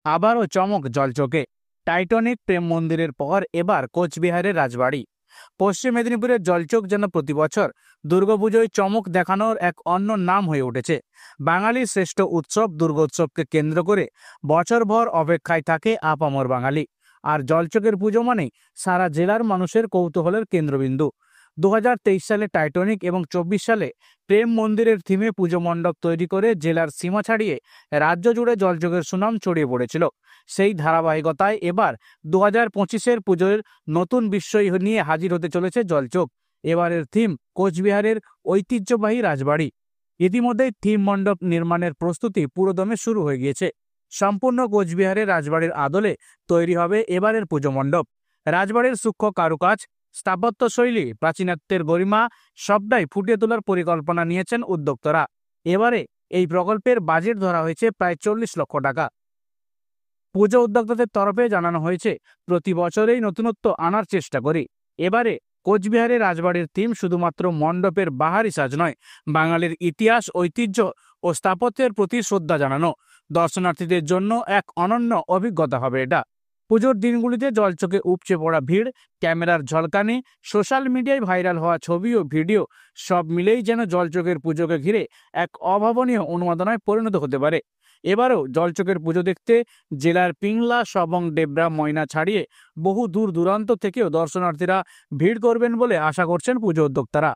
আবারও চমক জলচোখে। টাইটানিক প্রেম মন্দিরের পর এবার কোচবিহারের রাজবাড়ি। পশ্চিম মেদিনীপুরের জলচোখ যেন প্রতি বছর দুর্গাপুজোয় চমক দেখানোর এক অন্য নাম হয়ে উঠেছে। বাঙালির শ্রেষ্ঠ উৎসব দুর্গোৎসবকে কেন্দ্র করে বছরভর অপেক্ষায় থাকে আপামর বাঙালি। আর জলচোখের পুজো মানেই সারা জেলার মানুষের কৌতূহলের কেন্দ্রবিন্দু। 2023 সালে টাইটানিক এবং 24 সালে প্রেম মন্দিরের থিমে পুজো মণ্ডপ তৈরি করে জেলার সীমা ছাড়িয়ে রাজ্য জুড়ে জলযোগের সুনাম ছড়িয়ে পড়েছিল। সেই ধারাবাহিকতায় এবার 2025-এর পুজোর নতুন বিস্ময় নিয়ে হাজির হতে চলেছে জলচোখ। এবারের থিম কোচবিহারের ঐতিহ্যবাহী রাজবাড়ি। ইতিমধ্যেই থিম মণ্ডপ নির্মাণের প্রস্তুতি পুরোদমে শুরু হয়ে গিয়েছে। সম্পূর্ণ কোচবিহারের রাজবাড়ির আদলে তৈরি হবে এবারের পুজো মণ্ডপ। রাজবাড়ির সূক্ষ্ম কারুকাজ, স্থাপত্যশৈলী, প্রাচীনত্বের গরিমা সবটাই ফুটিয়ে তোলার পরিকল্পনা নিয়েছেন উদ্যোক্তারা। এবারে এই প্রকল্পের বাজেট ধরা হয়েছে প্রায় 40 লক্ষ টাকা। পুজো উদ্যোক্তাদের তরফে জানানো হয়েছে, প্রতি বছরেই নতুনত্ব আনার চেষ্টা করি। এবারে কোচবিহারের রাজবাড়ির থিম শুধুমাত্র মণ্ডপের বাহারি সাজ নয়, বাঙালির ইতিহাস, ঐতিহ্য ও স্থাপত্যের প্রতি শ্রদ্ধা জানানো। দর্শনার্থীদের জন্য এক অনন্য অভিজ্ঞতা হবে এটা। পুজোর দিনগুলিতে জলচোখে উপচে পড়া ভিড়, ক্যামেরার ঝলকানি, সোশ্যাল মিডিয়ায় ভাইরাল হওয়া ছবি ও ভিডিও সব মিলেই যেন জলচোখের পুজোকে ঘিরে এক অভাবনীয় উন্মাদনায় পরিণত হতে পারে। এবারেও জলচোখের পুজো দেখতে জেলার পিংলা, সবং, ডেবরা, ময়না ছাড়িয়ে বহু দূর দূরান্ত থেকেও দর্শনার্থীরা ভিড় করবেন বলে আশা করছেন পুজো উদ্যোক্তারা।